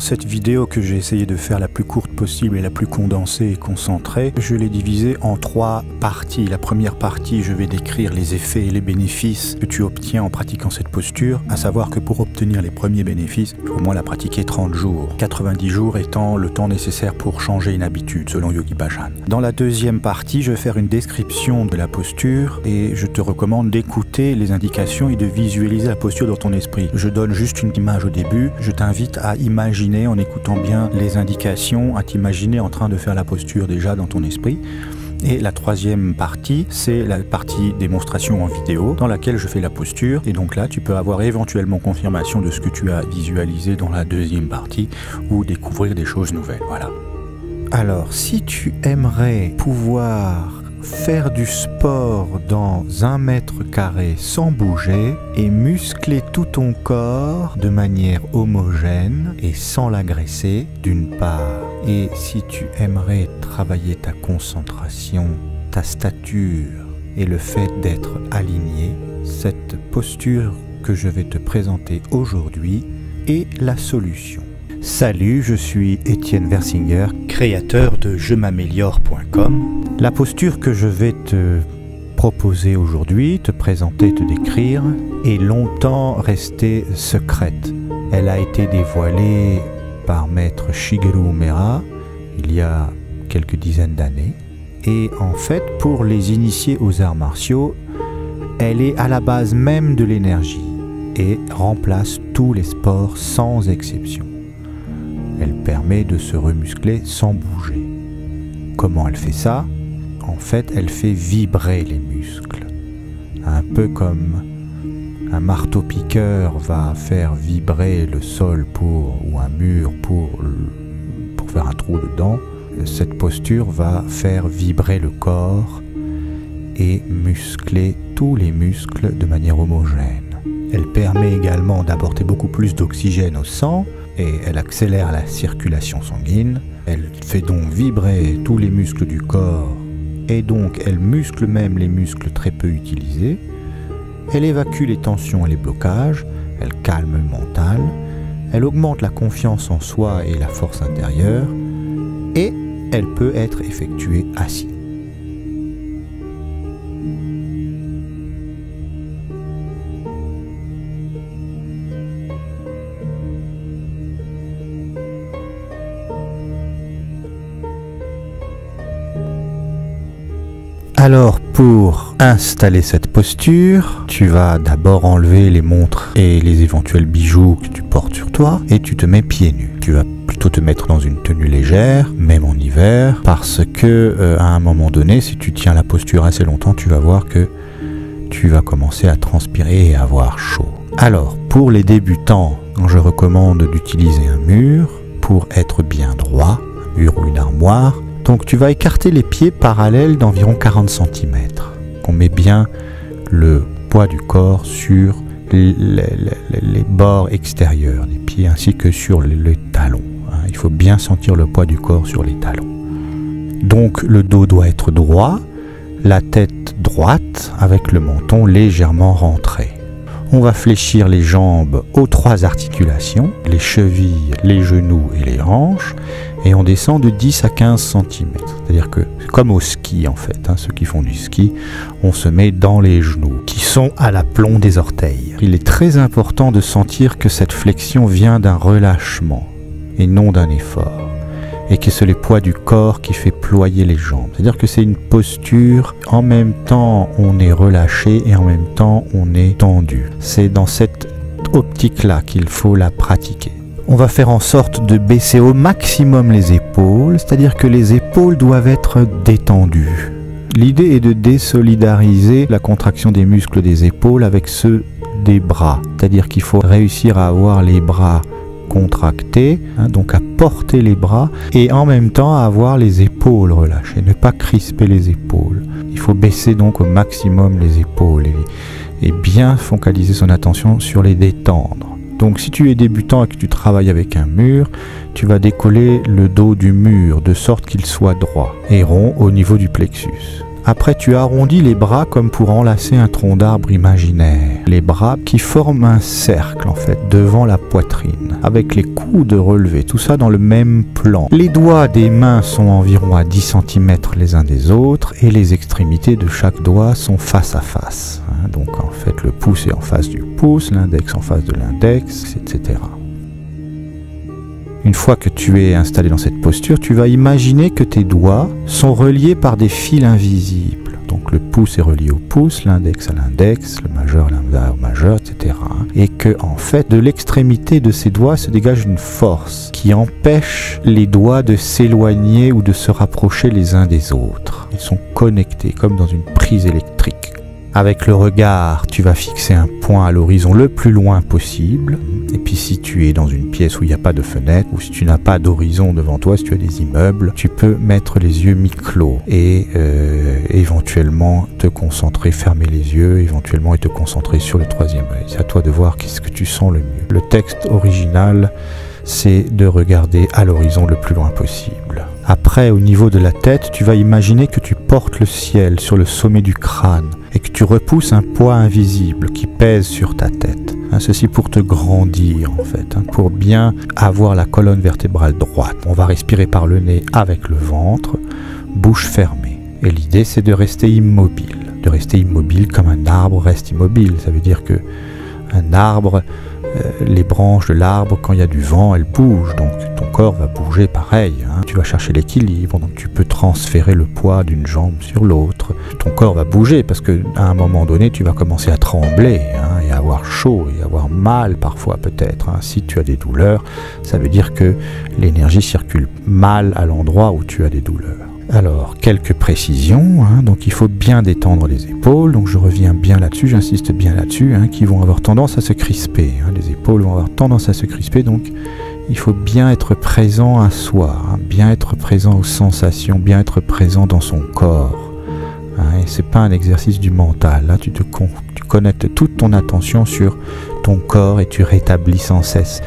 Cette vidéo que j'ai essayé de faire la plus courte possible et la plus condensée et concentrée, je l'ai divisée en 3 parties. La première partie, je vais décrire les effets et les bénéfices que tu obtiens en pratiquant cette posture, à savoir que pour obtenir les premiers bénéfices, il faut au moins la pratiquer 30 jours, 90 jours étant le temps nécessaire pour changer une habitude, selon Yogi Bhajan. Dans la deuxième partie, je vais faire une description de la posture et je te recommande d'écouter les indications et de visualiser la posture dans ton esprit. Je donne juste une image au début, je t'invite à imaginer en écoutant bien les indications, à t'imaginer en train de faire la posture déjà dans ton esprit. Et la troisième partie, c'est la partie démonstration en vidéo dans laquelle je fais la posture. Et donc là, tu peux avoir éventuellement confirmation de ce que tu as visualisé dans la deuxième partie ou découvrir des choses nouvelles. Voilà. Alors, si tu aimerais pouvoir faire du sport dans 1 mètre carré sans bouger et muscler tout ton corps de manière homogène et sans l'agresser d'une part, et si tu aimerais travailler ta concentration, ta stature et le fait d'être aligné, cette posture que je vais te présenter aujourd'hui est la solution. Salut, je suis Étienne Versinger, créateur de jemaméliore.com. La posture que je vais te proposer aujourd'hui, te présenter, te décrire, est longtemps restée secrète. Elle a été dévoilée par maître Shigeru Uemura il y a quelques dizaines d'années. Et en fait, pour les initiés aux arts martiaux, elle est à la base même de l'énergie et remplace tous les sports sans exception. Elle permet de se remuscler sans bouger. Comment elle fait ça? En fait, elle fait vibrer les muscles. Un peu comme un marteau-piqueur va faire vibrer le sol ou un mur pour faire un trou dedans. Cette posture va faire vibrer le corps et muscler tous les muscles de manière homogène. Elle permet également d'apporter beaucoup plus d'oxygène au sang et elle accélère la circulation sanguine. Elle fait donc vibrer tous les muscles du corps et donc elle muscle même les muscles très peu utilisés. Elle évacue les tensions et les blocages, elle calme le mental, elle augmente la confiance en soi et la force intérieure et elle peut être effectuée assis. Alors pour installer cette posture, tu vas d'abord enlever les montres et les éventuels bijoux que tu portes sur toi et tu te mets pieds nus. Tu vas plutôt te mettre dans une tenue légère, même en hiver, parce que à un moment donné, si tu tiens la posture assez longtemps, tu vas voir que tu vas commencer à transpirer et à avoir chaud. Alors pour les débutants, je recommande d'utiliser un mur pour être bien droit, un mur ou une armoire. Donc tu vas écarter les pieds parallèles d'environ 40 cm. On met bien le poids du corps sur les bords extérieurs des pieds ainsi que sur les talons. Il faut bien sentir le poids du corps sur les talons. Donc le dos doit être droit, la tête droite avec le menton légèrement rentré. On va fléchir les jambes aux 3 articulations, les chevilles, les genoux et les hanches, et on descend de 10 à 15 cm. C'est-à-dire que c'est comme au ski en fait, ceux qui font du ski, on se met dans les genoux, qui sont à l'aplomb des orteils. Il est très important de sentir que cette flexion vient d'un relâchement, et non d'un effort. Et que c'est le poids du corps qui fait ployer les jambes. C'est-à-dire que c'est une posture, en même temps on est relâché et en même temps on est tendu. C'est dans cette optique-là qu'il faut la pratiquer. On va faire en sorte de baisser au maximum les épaules, c'est-à-dire que les épaules doivent être détendues. L'idée est de désolidariser la contraction des muscles des épaules avec ceux des bras. C'est-à-dire qu'il faut réussir à avoir les bras contractés, donc à porter les bras et en même temps à avoir les épaules relâchées, ne pas crisper les épaules. Il faut baisser donc au maximum les épaules et bien focaliser son attention sur les détendre. Donc si tu es débutant et que tu travailles avec un mur, tu vas décoller le dos du mur de sorte qu'il soit droit et rond au niveau du plexus. Après, tu arrondis les bras comme pour enlacer un tronc d'arbre imaginaire. Les bras qui forment un cercle, en fait, devant la poitrine, avec les coudes relevés, tout ça dans le même plan. Les doigts des mains sont environ à 10 cm les uns des autres, et les extrémités de chaque doigt sont face à face. Donc, en fait, le pouce est en face du pouce, l'index en face de l'index, etc. Une fois que tu es installé dans cette posture, tu vas imaginer que tes doigts sont reliés par des fils invisibles. Donc le pouce est relié au pouce, l'index à l'index, le majeur au majeur, etc. Et que, en fait, de l'extrémité de ces doigts se dégage une force qui empêche les doigts de s'éloigner ou de se rapprocher les uns des autres. Ils sont connectés comme dans une prise électrique. Avec le regard, tu vas fixer un point à l'horizon le plus loin possible. Et puis si tu es dans une pièce où il n'y a pas de fenêtre, ou si tu n'as pas d'horizon devant toi, si tu as des immeubles, tu peux mettre les yeux mi-clos et éventuellement te concentrer, fermer les yeux, éventuellement et te concentrer sur le troisième œil. C'est à toi de voir qu'est-ce que tu sens le mieux. Le texte original, c'est de regarder à l'horizon le plus loin possible. Après, au niveau de la tête, tu vas imaginer que tu portes le ciel sur le sommet du crâne et que tu repousses un poids invisible qui pèse sur ta tête. Ceci pour te grandir, en fait, pour bien avoir la colonne vertébrale droite. On va respirer par le nez avec le ventre, bouche fermée. Et l'idée, c'est de rester immobile comme un arbre reste immobile. Ça veut dire que un arbre, les branches de l'arbre, quand il y a du vent, elles bougent, donc ton corps va bouger pareil. Tu vas chercher l'équilibre, donc tu peux transférer le poids d'une jambe sur l'autre. Ton corps va bouger parce qu'à un moment donné, tu vas commencer à trembler et à avoir chaud et avoir mal parfois peut-être. Si tu as des douleurs, ça veut dire que l'énergie circule mal à l'endroit où tu as des douleurs. Alors, quelques précisions, donc il faut bien détendre les épaules, donc je reviens bien là-dessus, j'insiste bien là-dessus, qui vont avoir tendance à se crisper, les épaules vont avoir tendance à se crisper, donc il faut bien être présent à soi, bien être présent aux sensations, bien être présent dans son corps, et c'est pas un exercice du mental, là tu connectes toute ton attention sur ton corps et tu rétablis sans cesse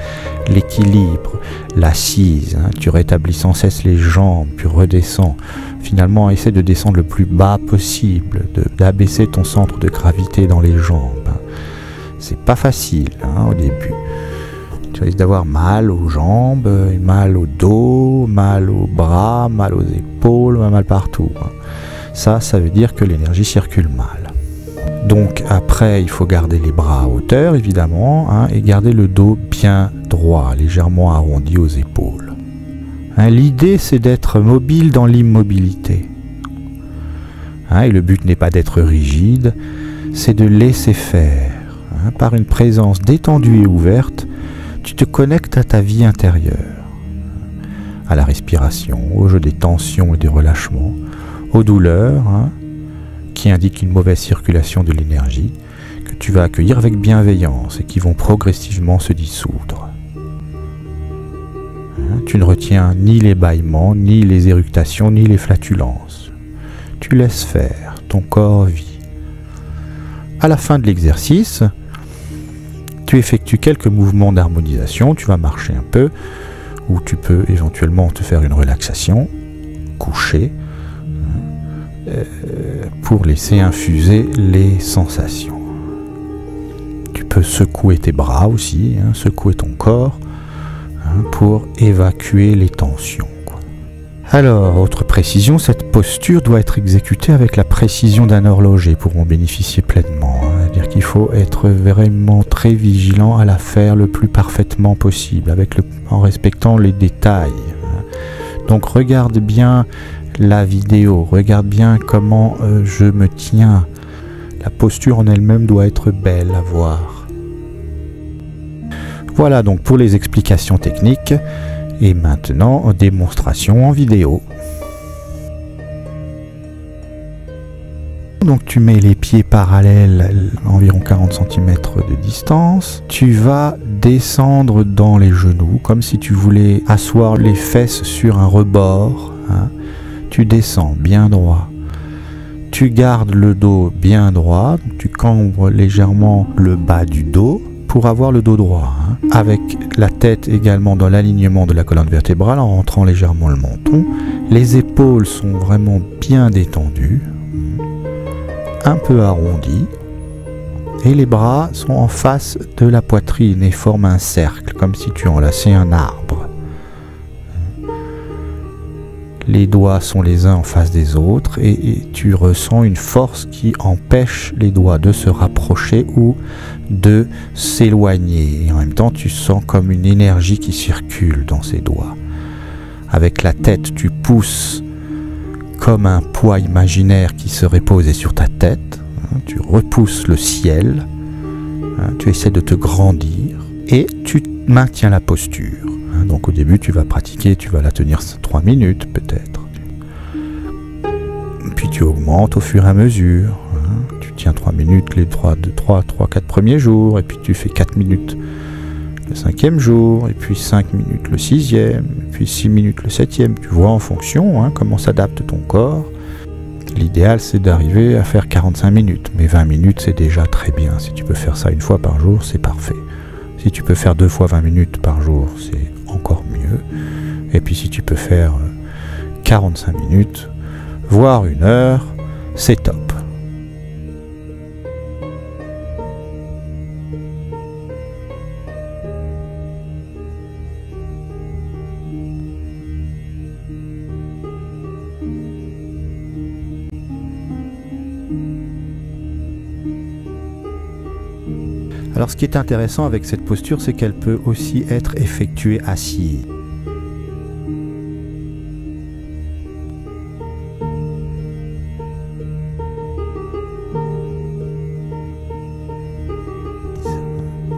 l'équilibre, l'assise, tu rétablis sans cesse les jambes, puis redescends. Finalement, essaie de descendre le plus bas possible, d'abaisser ton centre de gravité dans les jambes. C'est pas facile au début. Tu risques d'avoir mal aux jambes, mal au dos, mal aux bras, mal aux épaules, mal partout. Ça veut dire que l'énergie circule mal. Donc après, il faut garder les bras à hauteur, évidemment, et garder le dos bien droit, légèrement arrondi aux épaules. L'idée, c'est d'être mobile dans l'immobilité. Et le but n'est pas d'être rigide, c'est de laisser faire. Par une présence détendue et ouverte, tu te connectes à ta vie intérieure, à la respiration, au jeu des tensions et des relâchements, aux douleurs, qui indiquent une mauvaise circulation de l'énergie, que tu vas accueillir avec bienveillance et qui vont progressivement se dissoudre. Tu ne retiens ni les bâillements, ni les éructations, ni les flatulences. Tu laisses faire, ton corps vit. À la fin de l'exercice, tu effectues quelques mouvements d'harmonisation, tu vas marcher un peu, ou tu peux éventuellement te faire une relaxation, coucher, pour laisser infuser les sensations. Tu peux secouer tes bras aussi, secouer ton corps, pour évacuer les tensions. Alors, autre précision, cette posture doit être exécutée avec la précision d'un horloger pour en bénéficier pleinement. C'est-à-dire qu'il faut être vraiment très vigilant à la faire le plus parfaitement possible, en respectant les détails. Donc regarde bien la vidéo, regarde bien comment je me tiens. La posture en elle-même doit être belle à voir. Voilà donc pour les explications techniques. Et maintenant, démonstration en vidéo. Donc tu mets les pieds parallèles, environ 40 cm de distance. Tu vas descendre dans les genoux, comme si tu voulais asseoir les fesses sur un rebord. Tu descends bien droit. Tu gardes le dos bien droit. Donc tu cambres légèrement le bas du dos pour avoir le dos droit, avec la tête également dans l'alignement de la colonne vertébrale en rentrant légèrement le menton. Les épaules sont vraiment bien détendues. un peu arrondi. Et les bras sont en face de la poitrine et forment un cercle, comme si tu enlaçais un arbre. Les doigts sont les uns en face des autres et tu ressens une force qui empêche les doigts de se rapprocher ou de s'éloigner. Et en même temps, tu sens comme une énergie qui circule dans ces doigts. Avec la tête, tu pousses comme un poids imaginaire qui serait posé sur ta tête. Tu repousses le ciel, tu essaies de te grandir et tu maintiens la posture. Donc au début tu vas pratiquer, tu vas la tenir 3 minutes peut-être. Puis tu augmentes au fur et à mesure. Tu tiens 3 minutes les 4 premiers jours, et puis tu fais 4 minutes le 5e jour, et puis 5 minutes le 6e, et puis 6 minutes le 7e. Tu vois en fonction comment s'adapte ton corps. L'idéal, c'est d'arriver à faire 45 minutes, mais 20 minutes, c'est déjà très bien. Si tu peux faire ça une fois par jour, c'est parfait. Si tu peux faire 2 fois 20 minutes par jour, c'est encore mieux. Et puis si tu peux faire 45 minutes, voire 1 heure, c'est top. Alors ce qui est intéressant avec cette posture, c'est qu'elle peut aussi être effectuée assise.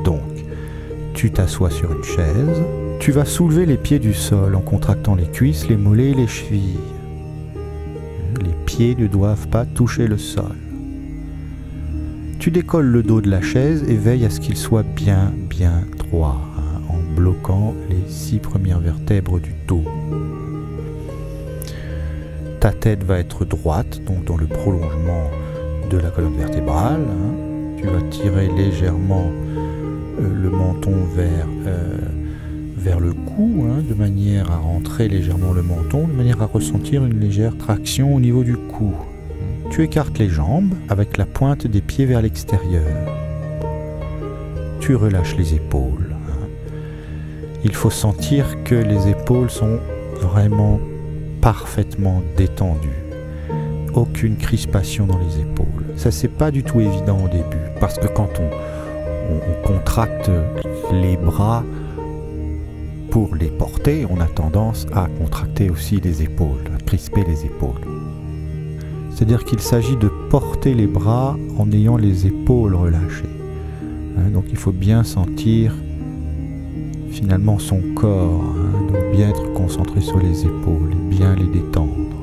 Donc, tu t'assois sur une chaise, tu vas soulever les pieds du sol en contractant les cuisses, les mollets et les chevilles. Les pieds ne doivent pas toucher le sol. Tu décolles le dos de la chaise et veille à ce qu'il soit bien droit, en bloquant les 6 premières vertèbres du dos. Ta tête va être droite, donc dans le prolongement de la colonne vertébrale. Tu vas tirer légèrement le menton vers le cou, de manière à rentrer légèrement le menton, de manière à ressentir une légère traction au niveau du cou. Tu écartes les jambes avec la pointe des pieds vers l'extérieur. Tu relâches les épaules. Il faut sentir que les épaules sont vraiment parfaitement détendues. Aucune crispation dans les épaules. Ça, c'est pas du tout évident au début, parce que quand on contracte les bras pour les porter, on a tendance à contracter aussi les épaules, à crisper les épaules. C'est-à-dire qu'il s'agit de porter les bras en ayant les épaules relâchées. Donc il faut bien sentir finalement son corps, donc bien être concentré sur les épaules et bien les détendre.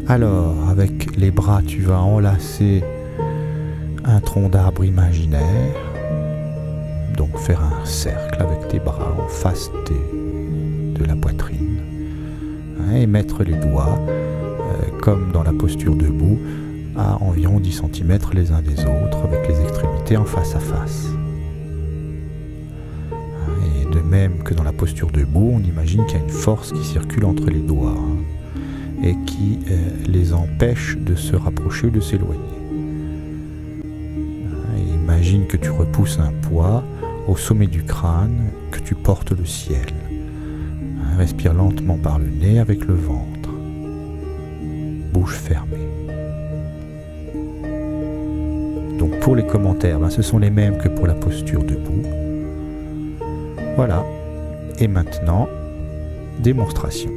Alors, avec les bras, tu vas enlacer un tronc d'arbre imaginaire, donc faire un cercle avec tes bras en face de la poitrine, et mettre les doigts comme dans la posture debout, à environ 10 cm les uns des autres, avec les extrémités en face à face. Et de même que dans la posture debout, on imagine qu'il y a une force qui circule entre les doigts et qui les empêche de se rapprocher ou de s'éloigner. Imagine que tu repousses un poids au sommet du crâne, que tu portes le ciel. Respire lentement par le nez avec le ventre. Bouche fermée. Donc pour les commentaires, ce sont les mêmes que pour la posture debout. Voilà. Et maintenant, démonstration.